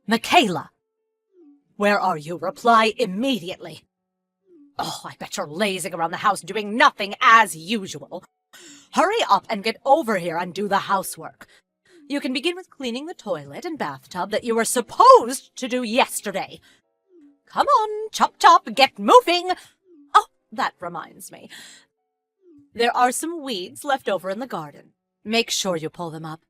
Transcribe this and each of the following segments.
Michaela! Where are you? Reply immediately. Oh, I bet you're lazing around the house doing nothing as usual. Hurry up and get over here and do the housework. You can begin with cleaning the toilet and bathtub that you were supposed to do yesterday. Come on, chop chop, get moving. Oh, that reminds me. There are some weeds left over in the garden. Make sure you pull them up.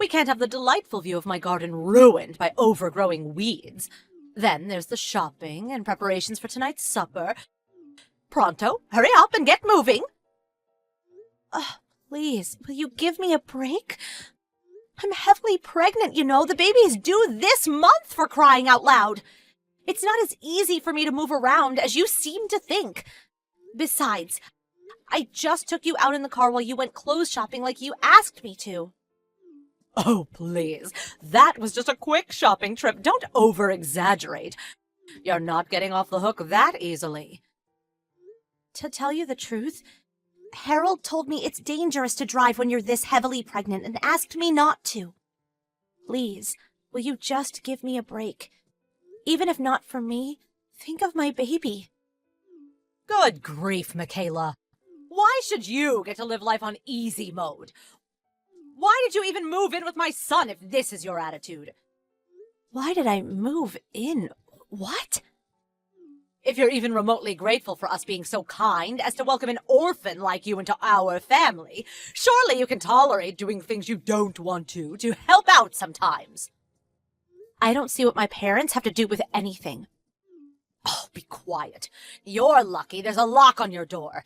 We can't have the delightful view of my garden ruined by overgrowing weeds. Then there's the shopping and preparations for tonight's supper. Pronto, hurry up and get moving. Please, will you give me a break? I'm heavily pregnant, you know. The baby is due this month, for crying out loud. It's not as easy for me to move around as you seem to think. Besides, I just took you out in the car while you went clothes shopping like you asked me to. Oh, please. That was just a quick shopping trip. Don't over-exaggerate. You're not getting off the hook that easily. To tell you the truth, Harold told me it's dangerous to drive when you're this heavily pregnant and asked me not to. Please, will you just give me a break? Even if not for me, think of my baby. Good grief, Michaela. Why should you get to live life on easy mode? Why did you even move in with my son if this is your attitude? Why did I move in? What? If you're even remotely grateful for us being so kind as to welcome an orphan like you into our family, surely you can tolerate doing things you don't want to help out sometimes. I don't see what my parents have to do with anything. Oh, be quiet. You're lucky there's a lock on your door.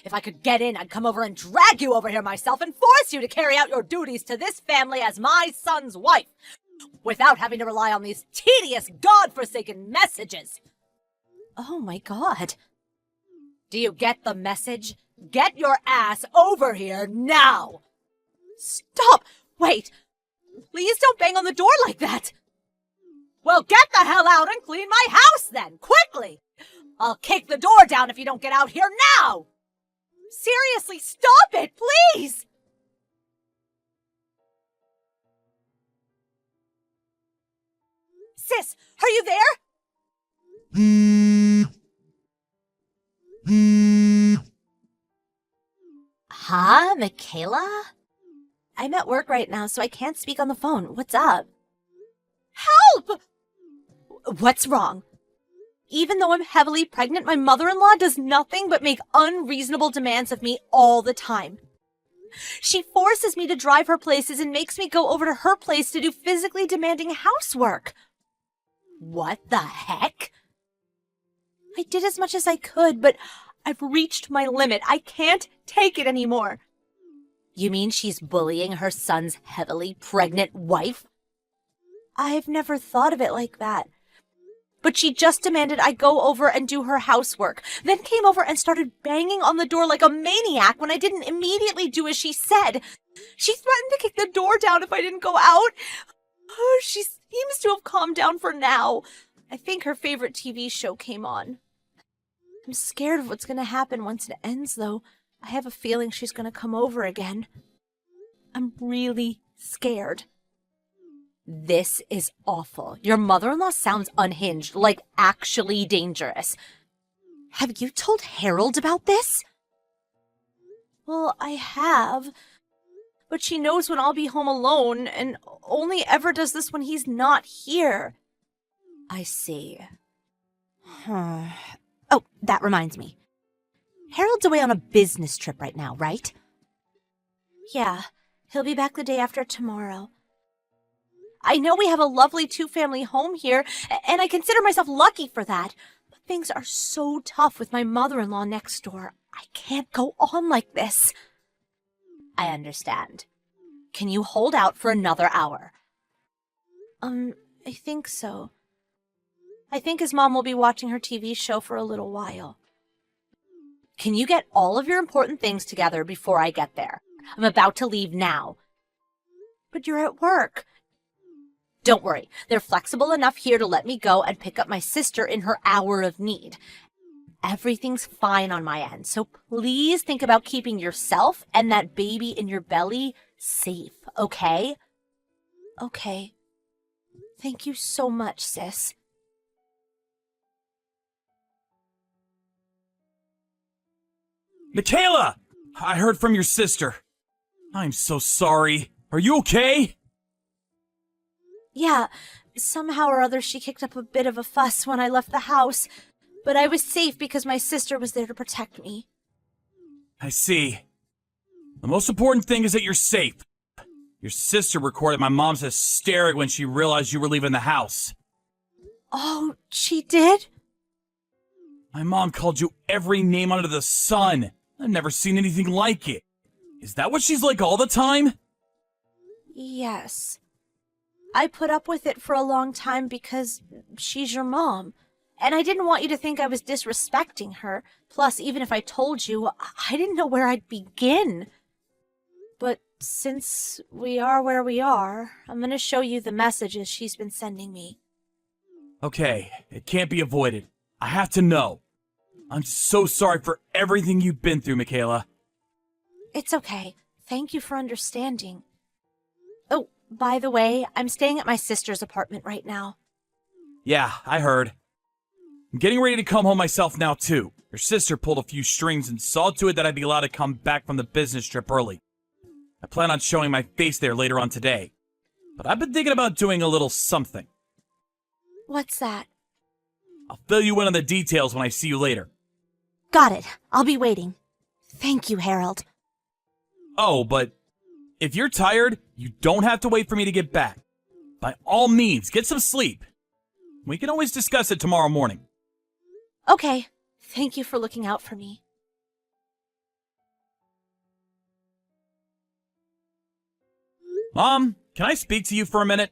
If I could get in, I'd come over and drag you over here myself and force you to carry out your duties to this family as my son's wife, without having to rely on these tedious, God-forsaken messages. Oh my God. Do you get the message? Get your ass over here now! Stop! Wait! Please don't bang on the door like that! Well, get the hell out and clean my house then, quickly! I'll kick the door down if you don't get out here now! Seriously, stop it, please! Sis, are you there? Huh, Michaela? I'm at work right now, so I can't speak on the phone. What's up? Help! What's wrong? Even though I'm heavily pregnant, my mother-in-law does nothing but make unreasonable demands of me all the time. She forces me to drive her places and makes me go over to her place to do physically demanding housework. What the heck? I did as much as I could, but I've reached my limit. I can't take it anymore. You mean she's bullying her son's heavily pregnant wife? I've never thought of it like that. But she just demanded I go over and do her housework, then came over and started banging on the door like a maniac when I didn't immediately do as she said. She threatened to kick the door down if I didn't go out. She seems to have calmed down for now. I think her favorite TV show came on. I'm scared of what's going to happen once it ends, though. I have a feeling she's going to come over again. I'm really scared. This is awful. Your mother-in-law sounds unhinged, like actually dangerous. Have you told Harold about this? Well, I have. But she knows when I'll be home alone, and only ever does this when he's not here. I see. Oh, that reminds me. Harold's away on a business trip right now, right? Yeah, he'll be back the day after tomorrow. I know we have a lovely two-family home here, and I consider myself lucky for that. But things are so tough with my mother-in-law next door. I can't go on like this. I understand. Can you hold out for another hour? I think so. I think his mom will be watching her TV show for a little while. Can you get all of your important things together before I get there? I'm about to leave now. But you're at work. Don't worry, they're flexible enough here to let me go and pick up my sister in her hour of need. Everything's fine on my end, so please think about keeping yourself and that baby in your belly safe, okay? Okay. Thank you so much, sis. Michaela! I heard from your sister. I'm so sorry. Are you okay? Yeah, somehow or other she kicked up a bit of a fuss when I left the house, but I was safe because my sister was there to protect me. I see. The most important thing is that you're safe. Your sister recorded my mom's hysteric when she realized you were leaving the house. Oh, she did? My mom called you every name under the sun. I've never seen anything like it. Is that what she's like all the time? Yes. I put up with it for a long time because she's your mom. And I didn't want you to think I was disrespecting her. Plus, even if I told you, I didn't know where I'd begin. But since we are where we are, I'm going to show you the messages she's been sending me. Okay, it can't be avoided. I have to know. I'm so sorry for everything you've been through, Michaela. It's okay. Thank you for understanding. Oh, by the way, I'm staying at my sister's apartment right now. Yeah, I heard. I'm getting ready to come home myself now, too. Your sister pulled a few strings and saw to it that I'd be allowed to come back from the business trip early. I plan on showing my face there later on today. But I've been thinking about doing a little something. What's that? I'll fill you in on the details when I see you later. Got it. I'll be waiting. Thank you, Harold. Oh, but if you're tired, you don't have to wait for me to get back. By all means, get some sleep. We can always discuss it tomorrow morning. Okay. Thank you for looking out for me. Mom, can I speak to you for a minute?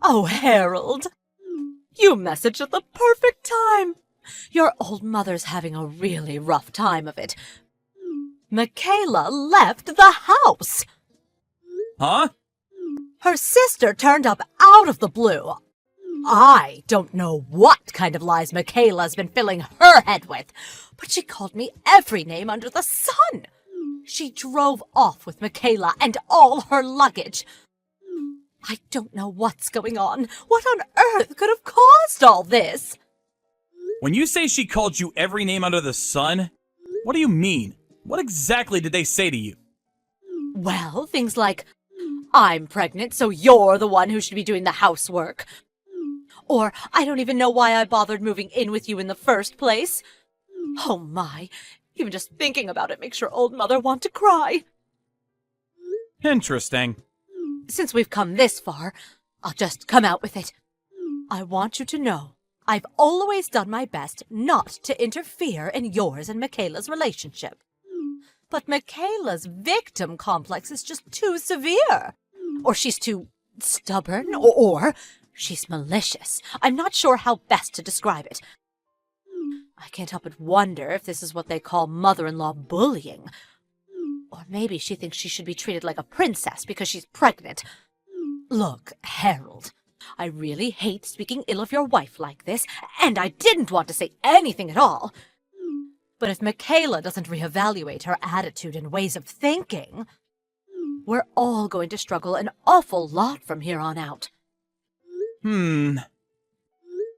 Oh, Harold. You messaged at the perfect time. Your old mother's having a really rough time of it. Michaela left the house. Huh? Her sister turned up out of the blue. I don't know what kind of lies Michaela's been filling her head with, but she called me every name under the sun. She drove off with Michaela and all her luggage. I don't know what's going on. What on earth could have caused all this? When you say she called you every name under the sun, what do you mean? What exactly did they say to you? Well, things like, I'm pregnant, so you're the one who should be doing the housework. Or, I don't even know why I bothered moving in with you in the first place. Oh my, even just thinking about it makes your old mother want to cry. Interesting. Since we've come this far, I'll just come out with it. I want you to know, I've always done my best not to interfere in yours and Michaela's relationship. But Michaela's victim complex is just too severe. Or she's too stubborn, or she's malicious. I'm not sure how best to describe it. I can't help but wonder if this is what they call mother-in-law bullying. Or maybe she thinks she should be treated like a princess because she's pregnant. Look, Harold, I really hate speaking ill of your wife like this, and I didn't want to say anything at all. But if Michaela doesn't reevaluate her attitude and ways of thinking, we're all going to struggle an awful lot from here on out.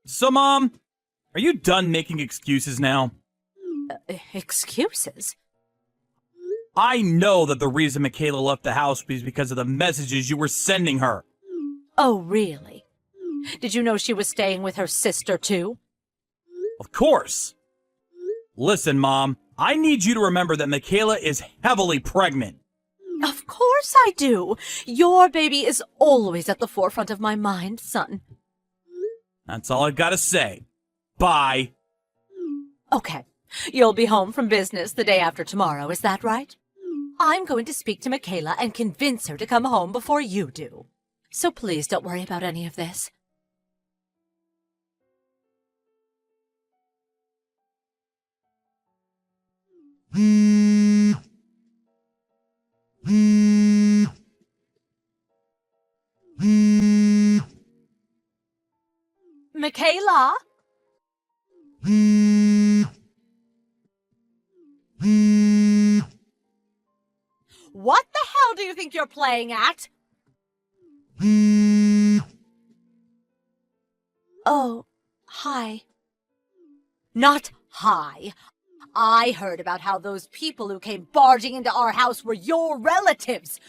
So, Mom, are you done making excuses now? Excuses? I know that the reason Michaela left the house was because of the messages you were sending her. Oh, really? Did you know she was staying with her sister, too? Of course. Listen, Mom, I need you to remember that Michaela is heavily pregnant. Of course I do. Your baby is always at the forefront of my mind, son. That's all I've got to say. Bye. Okay. You'll be home from business the day after tomorrow, is that right? I'm going to speak to Michaela and convince her to come home before you do. So please don't worry about any of this. Michaela? What the hell do you think you're playing at? Hi. Not hi. I heard about how those people who came barging into our house were your relatives.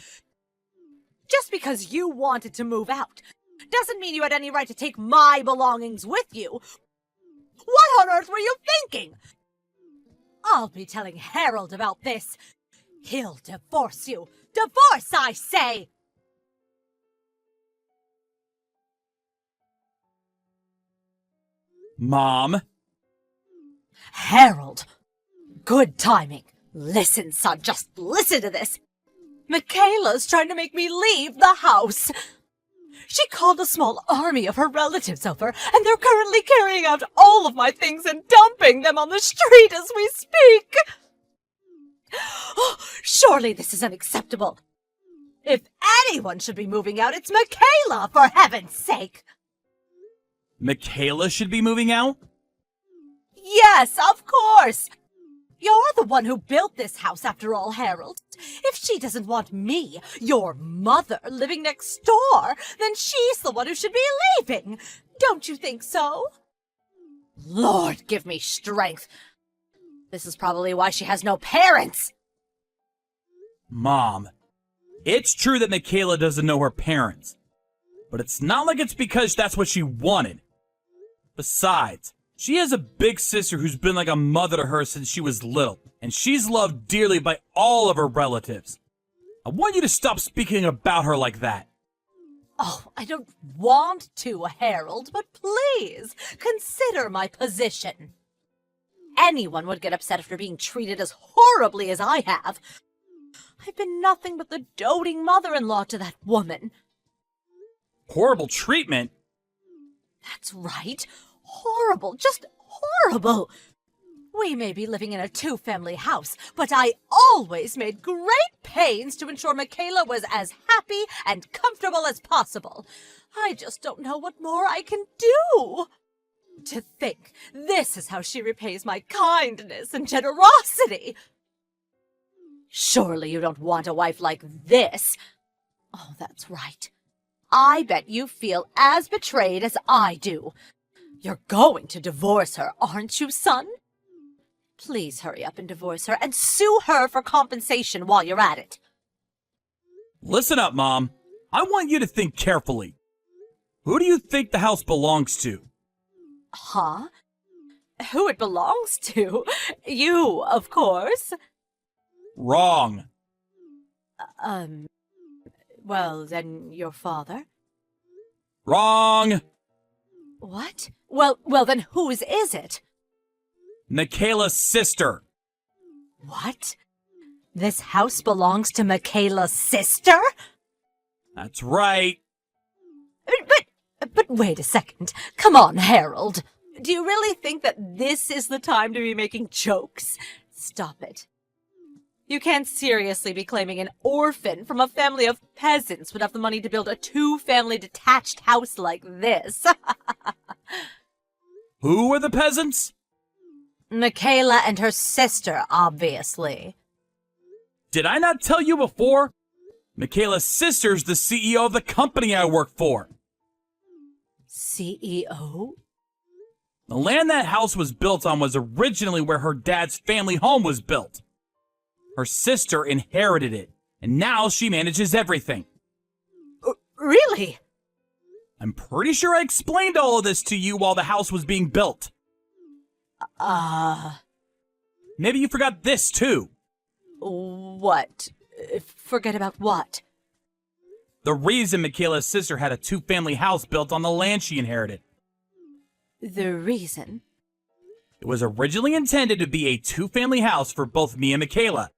Just because you wanted to move out doesn't mean you had any right to take my belongings with you. What on earth were you thinking? I'll be telling Harold about this. He'll divorce you. Divorce, I say! Mom? Harold! Good timing. Listen, son, just listen to this. Michaela's trying to make me leave the house. She called a small army of her relatives over, and they're currently carrying out all of my things and dumping them on the street as we speak. Oh, surely this is unacceptable. If anyone should be moving out, it's Michaela, for heaven's sake. Michaela should be moving out? Yes, of course. You're the one who built this house, after all, Harold. If she doesn't want me, your mother, living next door, then she's the one who should be leaving. Don't you think so? Lord, give me strength. This is probably why she has no parents. Mom, it's true that Michaela doesn't know her parents, but it's not like it's because that's what she wanted. Besides, she has a big sister who's been like a mother to her since she was little, and she's loved dearly by all of her relatives. I want you to stop speaking about her like that. Oh, I don't want to, Harold, but please, consider my position. Anyone would get upset after being treated as horribly as I have. I've been nothing but the doting mother-in-law to that woman. Horrible treatment? That's right. Horrible, just horrible. We may be living in a two-family house, but I always made great pains to ensure Michaela was as happy and comfortable as possible. I just don't know what more I can do. To think this is how she repays my kindness and generosity. Surely you don't want a wife like this. Oh, that's right. I bet you feel as betrayed as I do. You're going to divorce her, aren't you, son? Please hurry up and divorce her and sue her for compensation while you're at it. Listen up, Mom. I want you to think carefully. Who do you think the house belongs to? Huh? Who it belongs to? You, of course. Wrong. Well, then your father? Wrong. What? Well, then whose is it? Michaela's sister. What? This house belongs to Michaela's sister? That's right. But wait a second. Come on, Harold. Do you really think that this is the time to be making jokes? Stop it. You can't seriously be claiming an orphan from a family of peasants would have the money to build a two-family detached house like this. Who are the peasants? Michaela and her sister, obviously. Did I not tell you before? Michaela's sister's the CEO of the company I work for. CEO? The land that house was built on was originally where her dad's family home was built. Her sister inherited it, and now she manages everything. Really? I'm pretty sure I explained all of this to you while the house was being built. Maybe you forgot this, too. What? Forget about what? The reason Michaela's sister had a two-family house built on the land she inherited. The reason? It was originally intended to be a two-family house for both me and Michaela,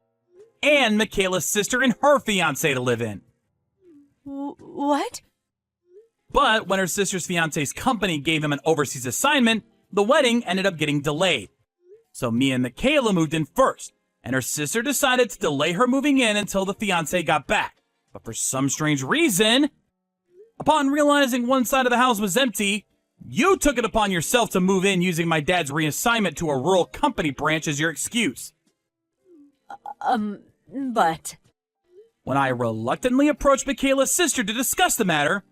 and Michaela's sister and her fiancé to live in. What? But when her sister's fiancé's company gave him an overseas assignment, the wedding ended up getting delayed. So me and Michaela moved in first, and her sister decided to delay her moving in until the fiancé got back. But for some strange reason, upon realizing one side of the house was empty, you took it upon yourself to move in using my dad's reassignment to a rural company branch as your excuse. But... When I reluctantly approached Michaela's sister to discuss the matter,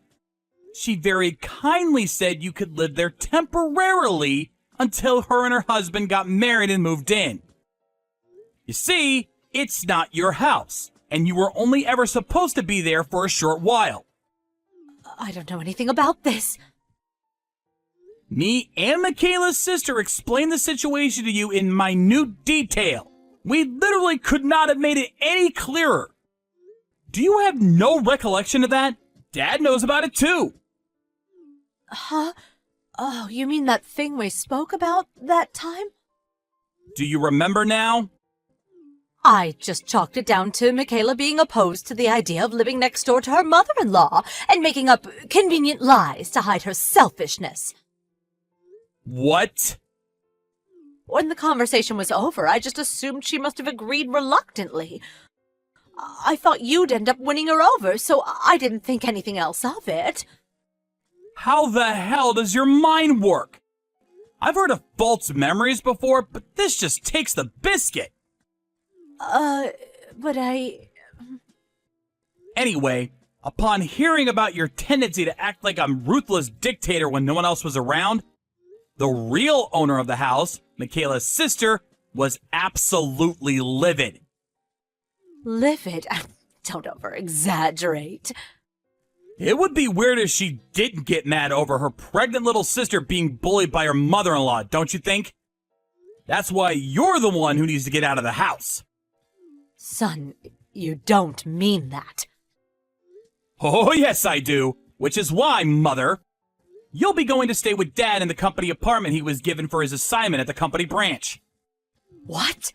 She very kindly said you could live there temporarily until her and her husband got married and moved in. You see, it's not your house, and you were only ever supposed to be there for a short while. I don't know anything about this. Me and Michaela's sister explained the situation to you in minute detail. We literally could not have made it any clearer. Do you have no recollection of that? Dad knows about it too. Huh? Oh, you mean that thing we spoke about that time? Do you remember now? I just chalked it down to Michaela being opposed to the idea of living next door to her mother-in-law and making up convenient lies to hide her selfishness. What? When the conversation was over, I just assumed she must have agreed reluctantly. I thought you'd end up winning her over, so I didn't think anything else of it. How the hell does your mind work? I've heard of false memories before, but this just takes the biscuit. But I... Anyway, upon hearing about your tendency to act like a ruthless dictator when no one else was around, the real owner of the house, Michaela's sister, was absolutely livid. Livid? Don't over-exaggerate. It would be weird if she didn't get mad over her pregnant little sister being bullied by her mother-in-law, don't you think? That's why you're the one who needs to get out of the house. Son, you don't mean that. Oh, yes, I do. Which is why, Mother, you'll be going to stay with Dad in the company apartment he was given for his assignment at the company branch. What?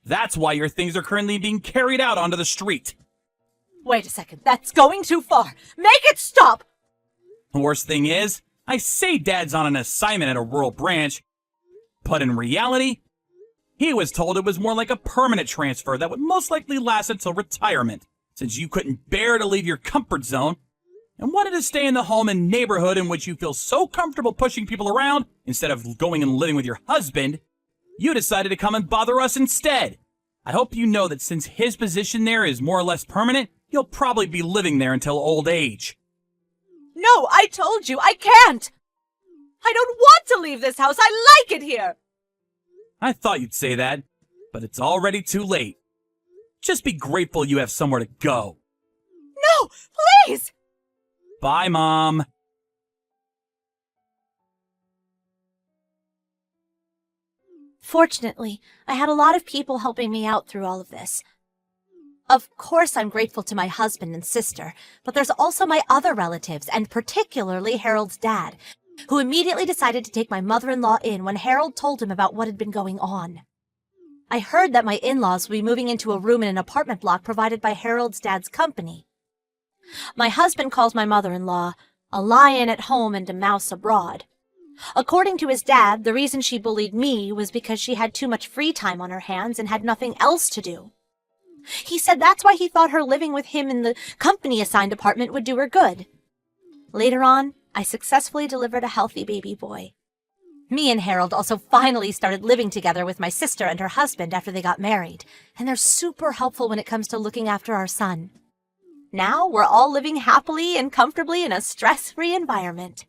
That's why your things are currently being carried out onto the street. Wait a second, that's going too far. Make it stop! The worst thing is, I say Dad's on an assignment at a rural branch, but in reality, he was told it was more like a permanent transfer that would most likely last until retirement, since you couldn't bear to leave your comfort zone and wanted to stay in the home and neighborhood in which you feel so comfortable pushing people around instead of going and living with your husband. You decided to come and bother us instead. I hope you know that since his position there is more or less permanent, you'll probably be living there until old age. No, I told you, I can't! I don't want to leave this house, I like it here! I thought you'd say that, but it's already too late. Just be grateful you have somewhere to go. No, please! Bye, Mom. Fortunately, I had a lot of people helping me out through all of this. Of course, I'm grateful to my husband and sister, but there's also my other relatives, and particularly Harold's dad, who immediately decided to take my mother-in-law in when Harold told him about what had been going on. I heard that my in-laws would be moving into a room in an apartment block provided by Harold's dad's company. My husband calls my mother-in-law a lion at home and a mouse abroad. According to his dad, the reason she bullied me was because she had too much free time on her hands and had nothing else to do. He said that's why he thought her living with him in the company-assigned apartment would do her good. Later on, I successfully delivered a healthy baby boy. Me and Harold also finally started living together with my sister and her husband after they got married, and they're super helpful when it comes to looking after our son. Now we're all living happily and comfortably in a stress-free environment.